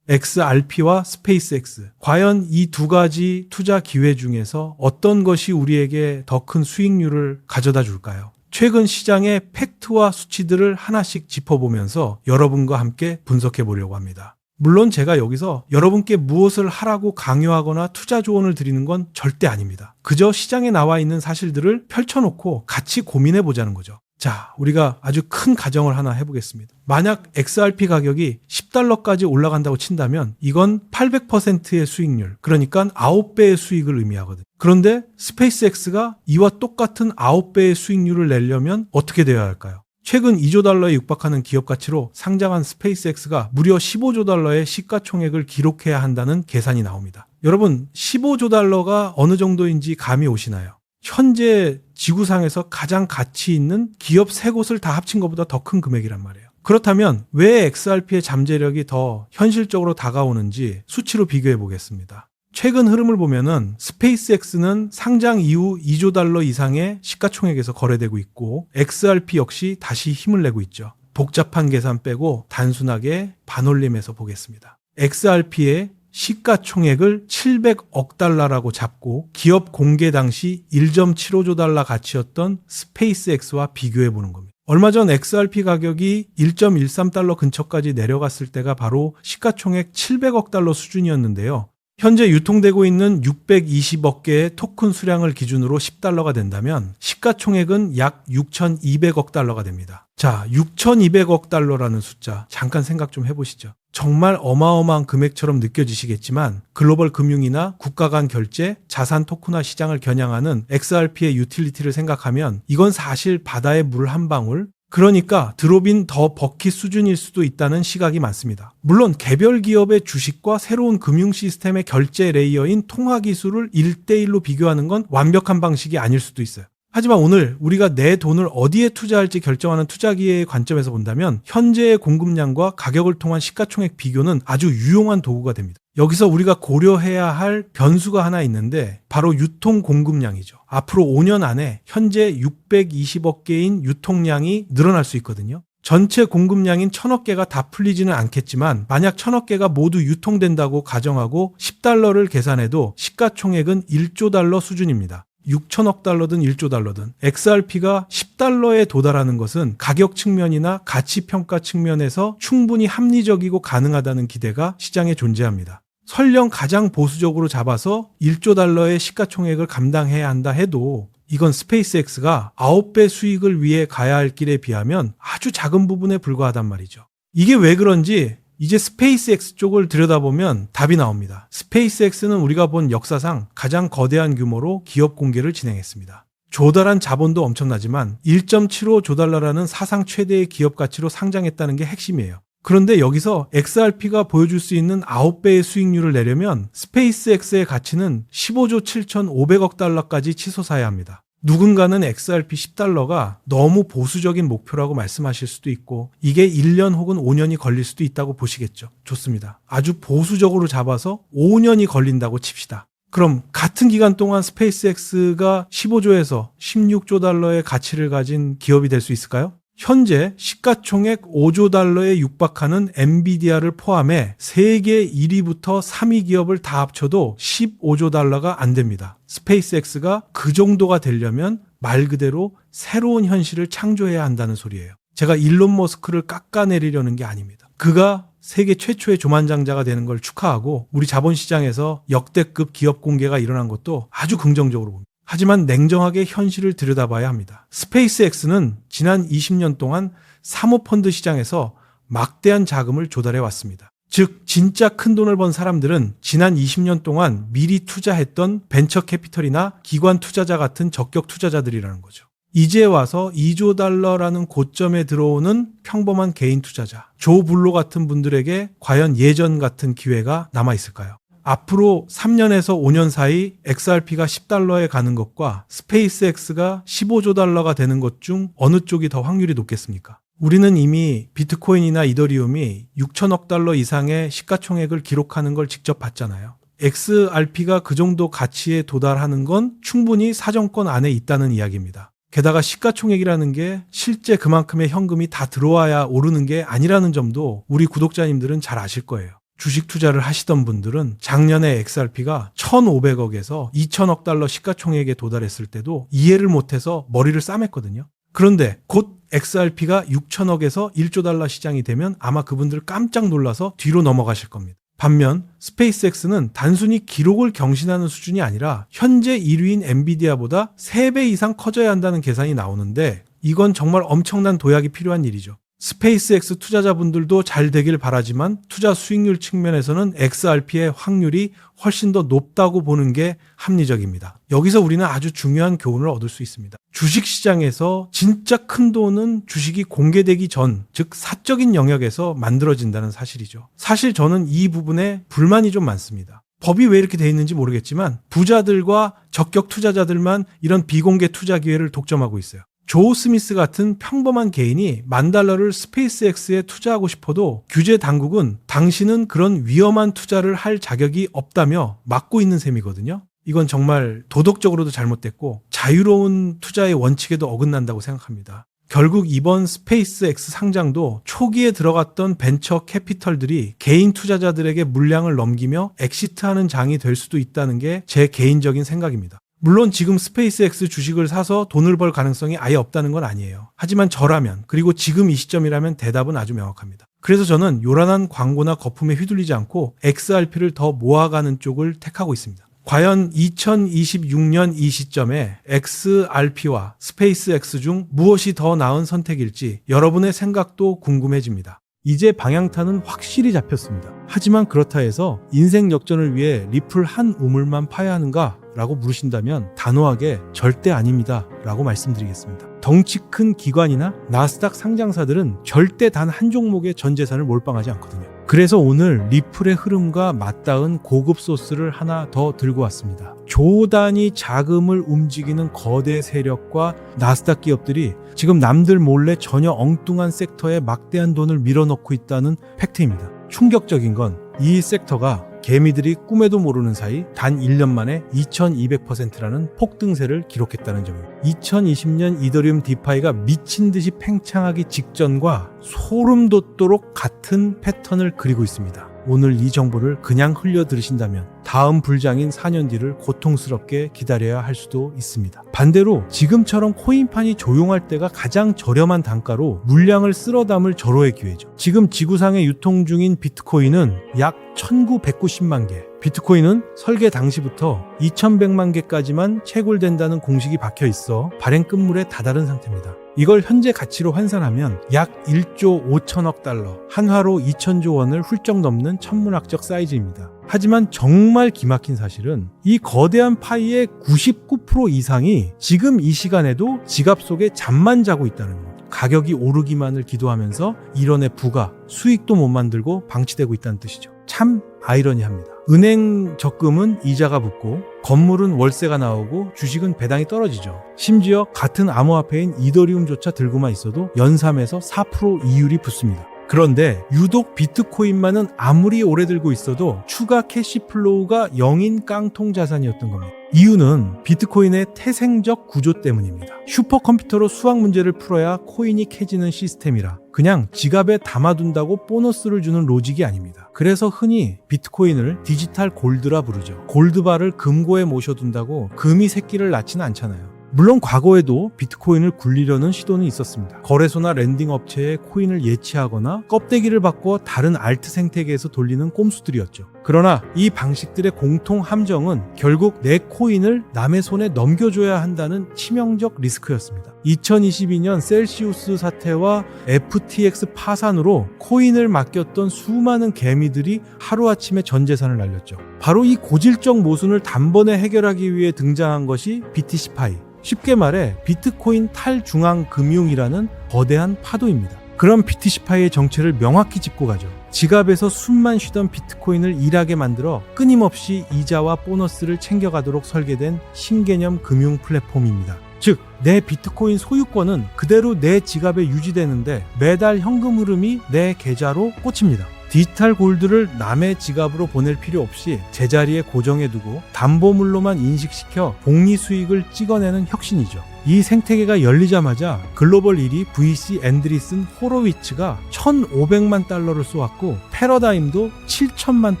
XRP와 스페이스X. 과연 이 두 가지 투자 기회 중에서 어떤 것이 우리에게 더 큰 수익률을 가져다 줄까요? 최근 시장의 팩트와 수치들을 하나씩 짚어보면서 여러분과 함께 분석해 보려고 합니다. 물론 제가 여기서 여러분께 무엇을 하라고 강요하거나 투자 조언을 드리는 건 절대 아닙니다. 그저 시장에 나와 있는 사실들을 펼쳐놓고 같이 고민해 보자는 거죠. 자, 우리가 아주 큰 가정을 하나 해보겠습니다. 만약 XRP 가격이 $10까지 올라간다고 친다면 이건 800%의 수익률, 그러니까 9배의 수익을 의미하거든요. 그런데 스페이스X가 이와 똑같은 9배의 수익률을 내려면 어떻게 되어야 할까요? 최근 2조 달러에 육박하는 기업 가치로 상장한 스페이스X가 무려 15조 달러의 시가총액을 기록해야 한다는 계산이 나옵니다. 여러분, 15조 달러가 어느 정도인지 감이 오시나요? 현재 지구상에서 가장 가치 있는 기업 3곳을 다 합친 것보다 더 큰 금액이란 말이에요. 그렇다면 왜 XRP의 잠재력이 더 현실적으로 다가오는지 수치로 비교해 보겠습니다. 최근 흐름을 보면은 스페이스X는 상장 이후 2조 달러 이상의 시가총액에서 거래되고 있고 XRP 역시 다시 힘을 내고 있죠. 복잡한 계산 빼고 단순하게 반올림해서 보겠습니다. XRP의 시가총액을 700억 달러라고 잡고 기업 공개 당시 1.75조 달러 가치였던 스페이스X와 비교해 보는 겁니다. 얼마 전 XRP 가격이 1.13달러 근처까지 내려갔을 때가 바로 시가총액 700억 달러 수준이었는데요. 현재 유통되고 있는 620억 개의 토큰 수량을 기준으로 10달러가 된다면 시가총액은 약 6,200억 달러가 됩니다. 자, 6,200억 달러라는 숫자 잠깐 생각 좀 해보시죠. 정말 어마어마한 금액처럼 느껴지시겠지만 글로벌 금융이나 국가 간 결제, 자산 토큰화 시장을 겨냥하는 XRP의 유틸리티를 생각하면 이건 사실 바다의 물 한 방울, 그러니까 드롭인 더 버킷 수준일 수도 있다는 시각이 많습니다. 물론 개별 기업의 주식과 새로운 금융 시스템의 결제 레이어인 통화 기술을 1대1로 비교하는 건 완벽한 방식이 아닐 수도 있어요. 하지만 오늘 우리가 내 돈을 어디에 투자할지 결정하는 투자 기회의 관점에서 본다면 현재의 공급량과 가격을 통한 시가총액 비교는 아주 유용한 도구가 됩니다. 여기서 우리가 고려해야 할 변수가 하나 있는데 바로 유통 공급량이죠. 앞으로 5년 안에 현재 620억 개인 유통량이 늘어날 수 있거든요. 전체 공급량인 1,000억 개가 다 풀리지는 않겠지만 만약 1,000억 개가 모두 유통된다고 가정하고 10달러를 계산해도 시가총액은 1조 달러 수준입니다. 6천억 달러든 1조 달러든 XRP가 10달러에 도달하는 것은 가격 측면이나 가치 평가 측면에서 충분히 합리적이고 가능하다는 기대가 시장에 존재합니다. 설령 가장 보수적으로 잡아서 1조 달러의 시가총액을 감당해야 한다 해도 이건 스페이스X가 9배 수익을 위해 가야 할 길에 비하면 아주 작은 부분에 불과하단 말이죠. 이게 왜 그런지 이제 스페이스X 쪽을 들여다보면 답이 나옵니다. 스페이스X는 우리가 본 역사상 가장 거대한 규모로 기업 공개를 진행했습니다. 조달한 자본도 엄청나지만 1.75조 달러라는 사상 최대의 기업 가치로 상장했다는 게 핵심이에요. 그런데 여기서 XRP가 보여줄 수 있는 9배의 수익률을 내려면 스페이스X의 가치는 15조 7,500억 달러까지 치솟아야 합니다. 누군가는 XRP 10달러가 너무 보수적인 목표라고 말씀하실 수도 있고 이게 1년 혹은 5년이 걸릴 수도 있다고 보시겠죠. 좋습니다. 아주 보수적으로 잡아서 5년이 걸린다고 칩시다. 그럼 같은 기간 동안 스페이스X가 15조에서 16조 달러의 가치를 가진 기업이 될 수 있을까요? 현재 시가총액 5조 달러에 육박하는 엔비디아를 포함해 세계 1위부터 3위 기업을 다 합쳐도 15조 달러가 안 됩니다. 스페이스X가 그 정도가 되려면 말 그대로 새로운 현실을 창조해야 한다는 소리예요. 제가 일론 머스크를 깎아내리려는 게 아닙니다. 그가 세계 최초의 조만장자가 되는 걸 축하하고 우리 자본시장에서 역대급 기업 공개가 일어난 것도 아주 긍정적으로 봅니다. 하지만 냉정하게 현실을 들여다봐야 합니다. 스페이스X는 지난 20년 동안 사모펀드 시장에서 막대한 자금을 조달해 왔습니다. 즉 진짜 큰 돈을 번 사람들은 지난 20년 동안 미리 투자했던 벤처 캐피털이나 기관 투자자 같은 적격 투자자들이라는 거죠. 이제 와서 2조 달러라는 고점에 들어오는 평범한 개인 투자자, 조 블로 같은 분들에게 과연 예전 같은 기회가 남아있을까요? 앞으로 3년에서 5년 사이 XRP가 10달러에 가는 것과 스페이스X가 15조 달러가 되는 것 중 어느 쪽이 더 확률이 높겠습니까? 우리는 이미 비트코인이나 이더리움이 6천억 달러 이상의 시가총액을 기록하는 걸 직접 봤잖아요. XRP가 그 정도 가치에 도달하는 건 충분히 사정권 안에 있다는 이야기입니다. 게다가 시가총액이라는 게 실제 그만큼의 현금이 다 들어와야 오르는 게 아니라는 점도 우리 구독자님들은 잘 아실 거예요. 주식 투자를 하시던 분들은 작년에 XRP가 1,500억에서 2,000억 달러 시가총액에 도달했을 때도 이해를 못해서 머리를 싸맸거든요. 그런데 곧 XRP가 6,000억에서 1조 달러 시장이 되면 아마 그분들 깜짝 놀라서 뒤로 넘어가실 겁니다. 반면 스페이스X는 단순히 기록을 경신하는 수준이 아니라 현재 1위인 엔비디아보다 3배 이상 커져야 한다는 계산이 나오는데 이건 정말 엄청난 도약이 필요한 일이죠. 스페이스X 투자자분들도 잘 되길 바라지만 투자 수익률 측면에서는 XRP의 확률이 훨씬 더 높다고 보는 게 합리적입니다. 여기서 우리는 아주 중요한 교훈을 얻을 수 있습니다. 주식시장에서 진짜 큰 돈은 주식이 공개되기 전, 즉 사적인 영역에서 만들어진다는 사실이죠. 사실 저는 이 부분에 불만이 좀 많습니다. 법이 왜 이렇게 돼 있는지 모르겠지만 부자들과 적격 투자자들만 이런 비공개 투자 기회를 독점하고 있어요. 조 스미스 같은 평범한 개인이 $10,000를 스페이스X에 투자하고 싶어도 규제 당국은 당신은 그런 위험한 투자를 할 자격이 없다며 막고 있는 셈이거든요. 이건 정말 도덕적으로도 잘못됐고 자유로운 투자의 원칙에도 어긋난다고 생각합니다. 결국 이번 스페이스X 상장도 초기에 들어갔던 벤처 캐피털들이 개인 투자자들에게 물량을 넘기며 엑시트하는 장이 될 수도 있다는 게 제 개인적인 생각입니다. 물론 지금 스페이스X 주식을 사서 돈을 벌 가능성이 아예 없다는 건 아니에요. 하지만 저라면, 그리고 지금 이 시점이라면 대답은 아주 명확합니다. 그래서 저는 요란한 광고나 거품에 휘둘리지 않고 XRP를 더 모아가는 쪽을 택하고 있습니다. 과연 2026년 이 시점에 XRP와 스페이스X 중 무엇이 더 나은 선택일지 여러분의 생각도 궁금해집니다. 이제 방향타는 확실히 잡혔습니다. 하지만 그렇다 해서 인생 역전을 위해 리플 한 우물만 파야 하는가? 라고 물으신다면 단호하게 절대 아닙니다 라고 말씀드리겠습니다. 덩치 큰 기관이나 나스닥 상장사들은 절대 단 한 종목의 전 재산을 몰빵하지 않거든요. 그래서 오늘 리플의 흐름과 맞닿은 고급 소스를 하나 더 들고 왔습니다. 조 단위 자금을 움직이는 거대 세력과 나스닥 기업들이 지금 남들 몰래 전혀 엉뚱한 섹터에 막대한 돈을 밀어넣고 있다는 팩트입니다. 충격적인 건 이 섹터가 개미들이 꿈에도 모르는 사이 단 1년 만에 2200%라는 폭등세를 기록했다는 점입니다. 2020년 이더리움 디파이가 미친 듯이 팽창하기 직전과 소름 돋도록 같은 패턴을 그리고 있습니다. 오늘 이 정보를 그냥 흘려 들으신다면 다음 불장인 4년 뒤를 고통스럽게 기다려야 할 수도 있습니다. 반대로 지금처럼 코인판이 조용할 때가 가장 저렴한 단가로 물량을 쓸어 담을 절호의 기회죠. 지금 지구상에 유통 중인 비트코인은 약 1990만 개. 비트코인은 설계 당시부터 2100만 개까지만 채굴된다는 공식이 박혀 있어 발행 끝물에 다다른 상태입니다. 이걸 현재 가치로 환산하면 약 1조 5천억 달러, 한화로 2천조 원을 훌쩍 넘는 천문학적 사이즈입니다. 하지만 정말 기막힌 사실은 이 거대한 파이의 99% 이상이 지금 이 시간에도 지갑 속에 잠만 자고 있다는 것. 가격이 오르기만을 기도하면서 일원의 부가, 수익도 못 만들고 방치되고 있다는 뜻이죠. 참 아이러니합니다. 은행 적금은 이자가 붙고 건물은 월세가 나오고 주식은 배당이 떨어지죠. 심지어 같은 암호화폐인 이더리움조차 들고만 있어도 연삼에서 4% 이율이 붙습니다. 그런데 유독 비트코인만은 아무리 오래 들고 있어도 추가 캐시플로우가 0인 깡통 자산이었던 겁니다. 이유는 비트코인의 태생적 구조 때문입니다. 슈퍼컴퓨터로 수학 문제를 풀어야 코인이 캐지는 시스템이라 그냥 지갑에 담아둔다고 보너스를 주는 로직이 아닙니다. 그래서 흔히 비트코인을 디지털 골드라 부르죠. 골드바를 금고에 모셔둔다고 금이 새끼를 낳지는 않잖아요. 물론 과거에도 비트코인을 굴리려는 시도는 있었습니다. 거래소나 랜딩 업체에 코인을 예치하거나 껍데기를 바꿔 다른 알트 생태계에서 돌리는 꼼수들이었죠. 그러나 이 방식들의 공통 함정은 결국 내 코인을 남의 손에 넘겨줘야 한다는 치명적 리스크였습니다. 2022년 셀시우스 사태와 FTX 파산으로 코인을 맡겼던 수많은 개미들이 하루아침에 전 재산을 날렸죠. 바로 이 고질적 모순을 단번에 해결하기 위해 등장한 것이 BTC파이. 쉽게 말해 비트코인 탈중앙금융이라는 거대한 파도입니다. 그럼 BTC파이의 정체를 명확히 짚고 가죠. 지갑에서 숨만 쉬던 비트코인을 일하게 만들어 끊임없이 이자와 보너스를 챙겨가도록 설계된 신개념 금융 플랫폼입니다. 즉, 내 비트코인 소유권은 그대로 내 지갑에 유지되는데 매달 현금 흐름이 내 계좌로 꽂힙니다. 디지털 골드를 남의 지갑으로 보낼 필요 없이 제자리에 고정해두고 담보물로만 인식시켜 복리 수익을 찍어내는 혁신이죠. 이 생태계가 열리자마자 글로벌 1위 VC 앤드리슨 호로위츠가 1,500만 달러를 쏘았고 패러다임도 7천만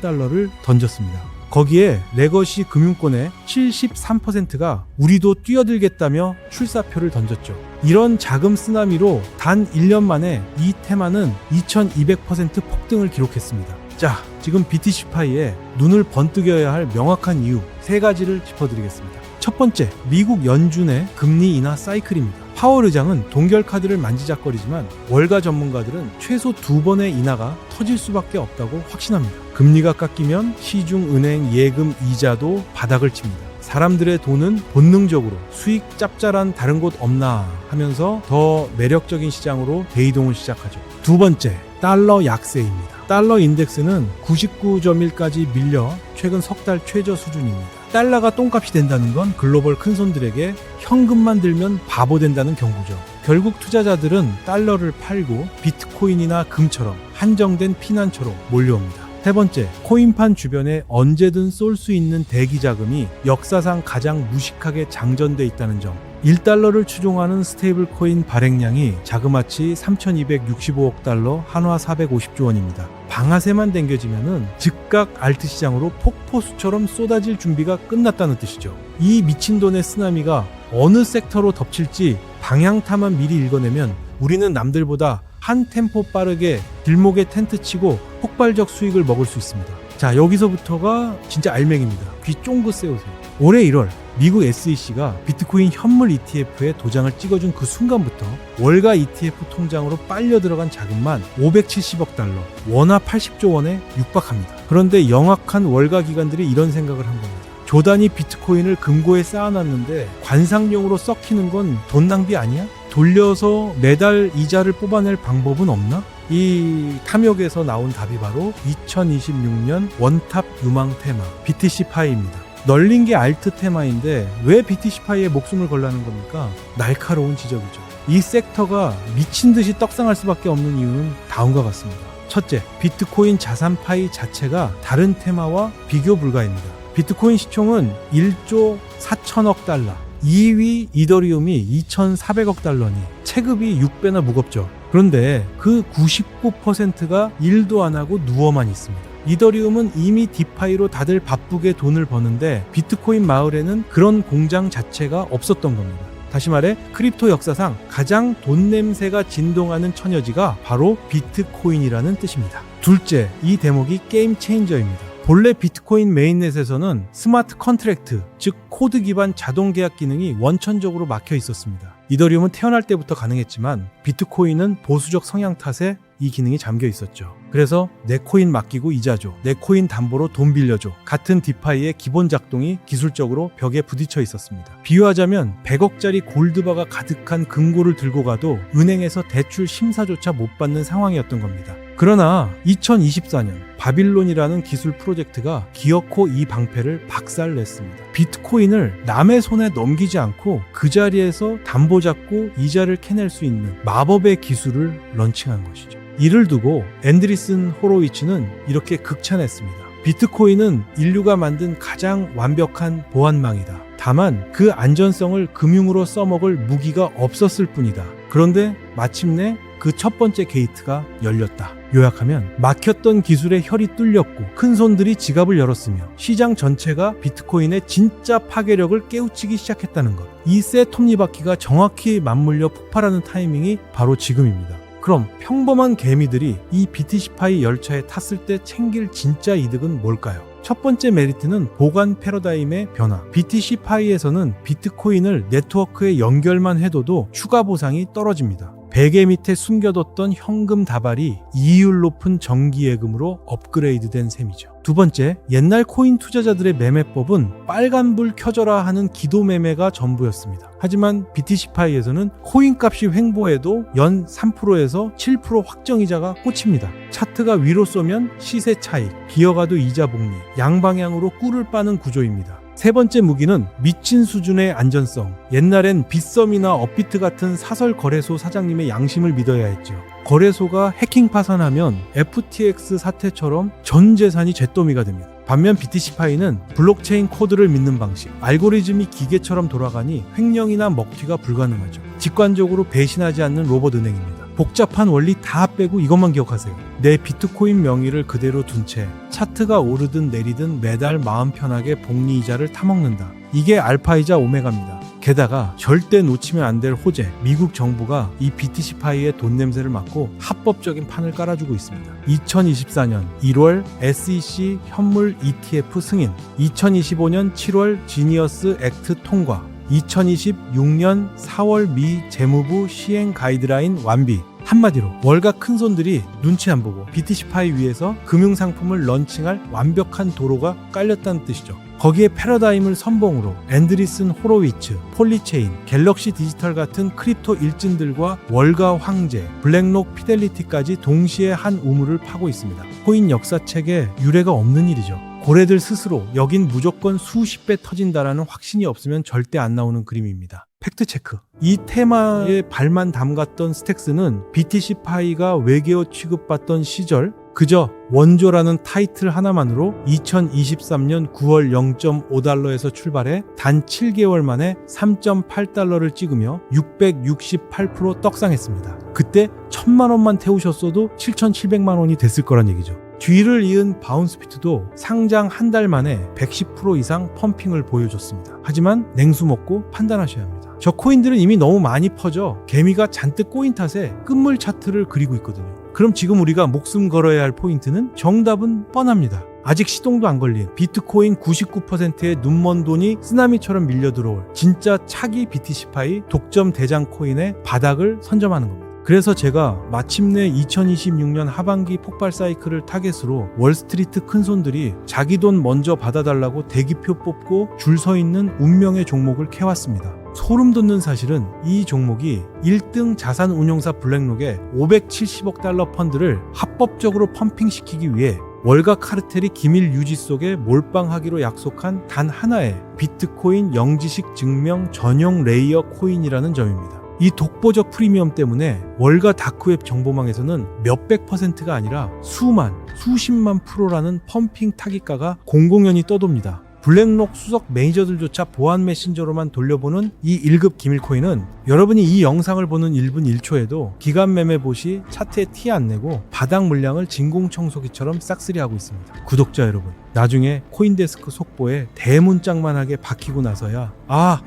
달러를 던졌습니다. 거기에 레거시 금융권의 73%가 우리도 뛰어들겠다며 출사표를 던졌죠. 이런 자금 쓰나미로 단 1년 만에 이 테마는 2200% 폭등을 기록했습니다. 자, 지금 BTC파이에 눈을 번뜩여야 할 명확한 이유 3가지를 짚어드리겠습니다. 첫 번째, 미국 연준의 금리 인하 사이클입니다. 파월 의장은 동결 카드를 만지작거리지만 월가 전문가들은 최소 2번의 인하가 터질 수밖에 없다고 확신합니다. 금리가 깎이면 시중 은행 예금 이자도 바닥을 칩니다. 사람들의 돈은 본능적으로 수익 짭짤한 다른 곳 없나 하면서 더 매력적인 시장으로 대이동을 시작하죠. 두 번째, 달러 약세입니다. 달러 인덱스는 99.1까지 밀려 최근 석 달 최저 수준입니다. 달러가 똥값이 된다는 건 글로벌 큰손들에게 현금만 들면 바보 된다는 경고죠. 결국 투자자들은 달러를 팔고 비트코인이나 금처럼 한정된 피난처로 몰려옵니다. 세 번째, 코인판 주변에 언제든 쏠 수 있는 대기 자금이 역사상 가장 무식하게 장전돼 있다는 점. 1달러를 추종하는 스테이블 코인 발행량이 자그마치 3,265억 달러, 한화 450조 원입니다. 방아쇠만 당겨지면은 즉각 알트 시장으로 폭포수처럼 쏟아질 준비가 끝났다는 뜻이죠. 이 미친 돈의 쓰나미가 어느 섹터로 덮칠지 방향타만 미리 읽어내면 우리는 남들보다 한 템포 빠르게 길목에 텐트 치고 폭발적 수익을 먹을 수 있습니다. 자, 여기서부터가 진짜 알맹이입니다. 귀 쫑긋 세우세요. 올해 1월 미국 SEC가 비트코인 현물 ETF에 도장을 찍어준 그 순간부터 월가 ETF 통장으로 빨려 들어간 자금만 570억 달러, 원화 80조 원에 육박합니다. 그런데 영악한 월가 기관들이 이런 생각을 한 겁니다. 조단위 비트코인을 금고에 쌓아놨는데 관상용으로 썩히는 건 돈 낭비 아니야? 돌려서 매달 이자를 뽑아낼 방법은 없나? 이 탐욕에서 나온 답이 바로 2026년 원탑 유망 테마 BTC파이입니다. 널린 게 알트 테마인데 왜 BTC파이에 목숨을 걸라는 겁니까? 날카로운 지적이죠. 이 섹터가 미친 듯이 떡상할 수밖에 없는 이유는 다음과 같습니다. 첫째, 비트코인 자산파이 자체가 다른 테마와 비교 불가입니다. 비트코인 시총은 1조 4천억 달러, 2위 이더리움이 2,400억 달러니 체급이 6배나 무겁죠. 그런데 그 99%가 일도 안 하고 누워만 있습니다. 이더리움은 이미 디파이로 다들 바쁘게 돈을 버는데 비트코인 마을에는 그런 공장 자체가 없었던 겁니다. 다시 말해 크립토 역사상 가장 돈 냄새가 진동하는 처녀지가 바로 비트코인이라는 뜻입니다. 둘째, 이 대목이 게임 체인저입니다. 본래 비트코인 메인넷에서는 스마트 컨트랙트, 즉 코드 기반 자동 계약 기능이 원천적으로 막혀 있었습니다. 이더리움은 태어날 때부터 가능했지만 비트코인은 보수적 성향 탓에 이 기능이 잠겨 있었죠. 그래서 내 코인 맡기고 이자 줘, 내 코인 담보로 돈 빌려줘 같은 디파이의 기본 작동이 기술적으로 벽에 부딪혀 있었습니다. 비유하자면 100억짜리 골드바가 가득한 금고를 들고 가도 은행에서 대출 심사조차 못 받는 상황이었던 겁니다. 그러나 2024년 바빌론이라는 기술 프로젝트가 기어코 이 방패를 박살냈습니다. 비트코인을 남의 손에 넘기지 않고 그 자리에서 담보 잡고 이자를 캐낼 수 있는 마법의 기술을 런칭한 것이죠. 이를 두고 앤드리슨 호로위츠는 이렇게 극찬했습니다. 비트코인은 인류가 만든 가장 완벽한 보안망이다. 다만 그 안전성을 금융으로 써먹을 무기가 없었을 뿐이다. 그런데 마침내 그 첫 번째 게이트가 열렸다. 요약하면 막혔던 기술의 혈이 뚫렸고 큰손들이 지갑을 열었으며 시장 전체가 비트코인의 진짜 파괴력을 깨우치기 시작했다는 것. 이 새 톱니바퀴가 정확히 맞물려 폭발하는 타이밍이 바로 지금입니다. 그럼 평범한 개미들이 이 BTC파이 열차에 탔을 때 챙길 진짜 이득은 뭘까요? 첫 번째 메리트는 보관 패러다임의 변화. BTC파이에서는 비트코인을 네트워크에 연결만 해둬도 추가 보상이 떨어집니다. 베개 밑에 숨겨뒀던 현금 다발이 이율 높은 정기예금으로 업그레이드된 셈이죠. 두 번째, 옛날 코인 투자자들의 매매법은 빨간불 켜져라 하는 기도 매매가 전부였습니다. 하지만 BTC파이에서는 코인 값이 횡보해도 연 3%에서 7% 확정이자가 꽂힙니다. 차트가 위로 쏘면 시세 차익, 기어가도 이자 복리, 양방향으로 꿀을 빠는 구조입니다. 세 번째 무기는 미친 수준의 안전성. 옛날엔 빗썸이나 업비트 같은 사설 거래소 사장님의 양심을 믿어야 했죠. 거래소가 해킹 파산하면 FTX 사태처럼 전 재산이 잿더미가 됩니다. 반면 BTC파이는 블록체인 코드를 믿는 방식, 알고리즘이 기계처럼 돌아가니 횡령이나 먹튀가 불가능하죠. 직관적으로 배신하지 않는 로봇 은행입니다. 복잡한 원리 다 빼고 이것만 기억하세요. 내 비트코인 명의를 그대로 둔 채 차트가 오르든 내리든 매달 마음 편하게 복리이자를 타먹는다. 이게 알파이자 오메가입니다. 게다가 절대 놓치면 안 될 호재, 미국 정부가 이 BTC파이의 돈 냄새를 맡고 합법적인 판을 깔아주고 있습니다. 2024년 1월 SEC 현물 ETF 승인, 2025년 7월 지니어스 액트 통과, 2026년 4월 미 재무부 시행 가이드라인 완비. 한마디로 월가 큰손들이 눈치 안 보고 BTC파이 위에서 금융상품을 런칭할 완벽한 도로가 깔렸다는 뜻이죠. 거기에 패러다임을 선봉으로 앤드리슨 호로위츠, 폴리체인, 갤럭시 디지털 같은 크립토 일진들과 월가 황제, 블랙록 피델리티까지 동시에 한 우물을 파고 있습니다. 코인 역사책에 유례가 없는 일이죠. 고래들 스스로 여긴 무조건 수십 배 터진다라는 확신이 없으면 절대 안 나오는 그림입니다. 팩트체크. 이 테마에 발만 담갔던 스택스는 BTC파이가 외계어 취급받던 시절 그저 원조라는 타이틀 하나만으로 2023년 9월 0.5달러에서 출발해 단 7개월 만에 3.8달러를 찍으며 668% 떡상했습니다. 그때 1000만 원만 태우셨어도 7,700만 원이 됐을 거란 얘기죠. 뒤를 이은 바운스피트도 상장 한 달 만에 110% 이상 펌핑을 보여줬습니다. 하지만 냉수 먹고 판단하셔야 합니다. 저 코인들은 이미 너무 많이 퍼져 개미가 잔뜩 꼬인 탓에 끝물 차트를 그리고 있거든요. 그럼 지금 우리가 목숨 걸어야 할 포인트는 정답은 뻔합니다. 아직 시동도 안 걸린 비트코인 99%의 눈먼 돈이 쓰나미처럼 밀려 들어올 진짜 차기 BTC파이 독점 대장 코인의 바닥을 선점하는 겁니다. 그래서 제가 마침내 2026년 하반기 폭발 사이클을 타겟으로 월스트리트 큰손들이 자기 돈 먼저 받아달라고 대기표 뽑고 줄 서 있는 운명의 종목을 캐왔습니다. 소름 돋는 사실은 이 종목이 1등 자산운용사 블랙록의 570억 달러 펀드를 합법적으로 펌핑시키기 위해 월가 카르텔이 기밀 유지 속에 몰빵하기로 약속한 단 하나의 비트코인 영지식 증명 전용 레이어 코인이라는 점입니다. 이 독보적 프리미엄 때문에 월가 다크웹 정보망에서는 몇백 %가 아니라 수만, 수십만 %라는 펌핑 타깃가가 공공연히 떠돕니다. 블랙록 수석 매니저들조차 보안 메신저로만 돌려보는 이 1급 기밀코인은 여러분이 이 영상을 보는 1분 1초에도 기간 매매 보시 차트에 티 안 내고 바닥 물량을 진공청소기처럼 싹쓸이하고 있습니다. 구독자 여러분, 나중에 코인데스크 속보에 대문짝만하게 박히고 나서야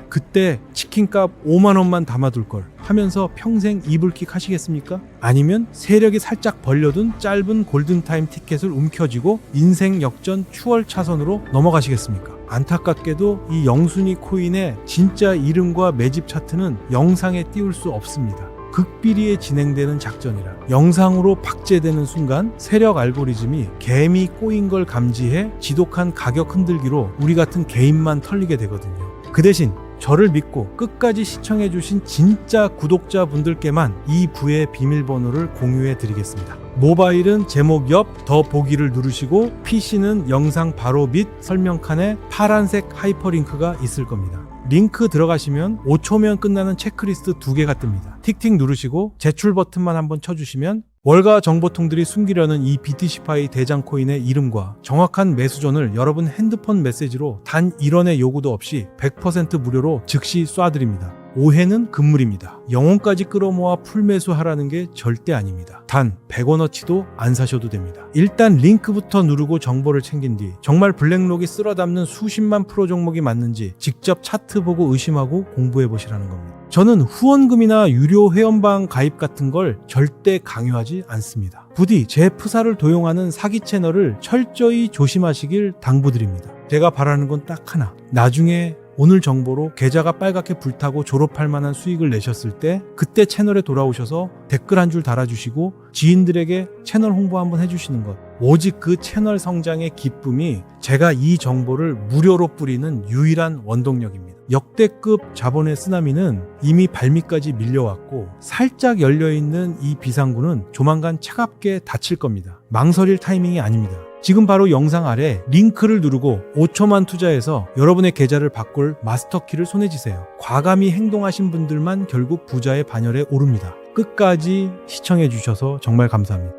그때 치킨값 5만 원만 담아둘 걸 하면서 평생 이불킥 하시겠습니까? 아니면 세력이 살짝 벌려둔 짧은 골든타임 티켓을 움켜쥐고 인생 역전 추월 차선으로 넘어가시겠습니까? 안타깝게도 이 영순위 코인의 진짜 이름과 매집 차트는 영상에 띄울 수 없습니다. 극비리에 진행되는 작전이라 영상으로 박제되는 순간 세력 알고리즘이 개미 꼬인 걸 감지해 지독한 가격 흔들기로 우리 같은 개인만 털리게 되거든요. 그 대신 저를 믿고 끝까지 시청해주신 진짜 구독자분들께만 이 부의 비밀번호를 공유해 드리겠습니다. 모바일은 제목 옆 더 보기를 누르시고 PC는 영상 바로 밑 설명칸에 파란색 하이퍼링크가 있을 겁니다. 링크 들어가시면 5초면 끝나는 체크리스트 2개가 뜹니다. 틱틱 누르시고 제출 버튼만 한번 쳐주시면 월가 정보통들이 숨기려는 이 BTC파이 대장 코인의 이름과 정확한 매수존을 여러분 핸드폰 메시지로 단 1원의 요구도 없이 100% 무료로 즉시 쏴드립니다. 오해는 금물입니다. 영혼까지 끌어모아 풀매수하라는 게 절대 아닙니다. 단 100원어치도 안 사셔도 됩니다. 일단 링크부터 누르고 정보를 챙긴 뒤 정말 블랙록이 쓸어담는 수십만 프로 종목이 맞는지 직접 차트 보고 의심하고 공부해 보시라는 겁니다. 저는 후원금이나 유료 회원방 가입 같은 걸 절대 강요하지 않습니다. 부디 제 프사를 도용하는 사기 채널을 철저히 조심하시길 당부드립니다. 제가 바라는 건 딱 하나. 나중에 오늘 정보로 계좌가 빨갛게 불타고 졸업할 만한 수익을 내셨을 때 그때 채널에 돌아오셔서 댓글 한 줄 달아주시고 지인들에게 채널 홍보 한번 해주시는 것. 오직 그 채널 성장의 기쁨이 제가 이 정보를 무료로 뿌리는 유일한 원동력입니다. 역대급 자본의 쓰나미는 이미 발밑까지 밀려왔고 살짝 열려있는 이 비상구는 조만간 차갑게 닫힐 겁니다. 망설일 타이밍이 아닙니다. 지금 바로 영상 아래 링크를 누르고 5초만 투자해서 여러분의 계좌를 바꿀 마스터키를 손에 쥐세요. 과감히 행동하신 분들만 결국 부자의 반열에 오릅니다. 끝까지 시청해 주셔서 정말 감사합니다.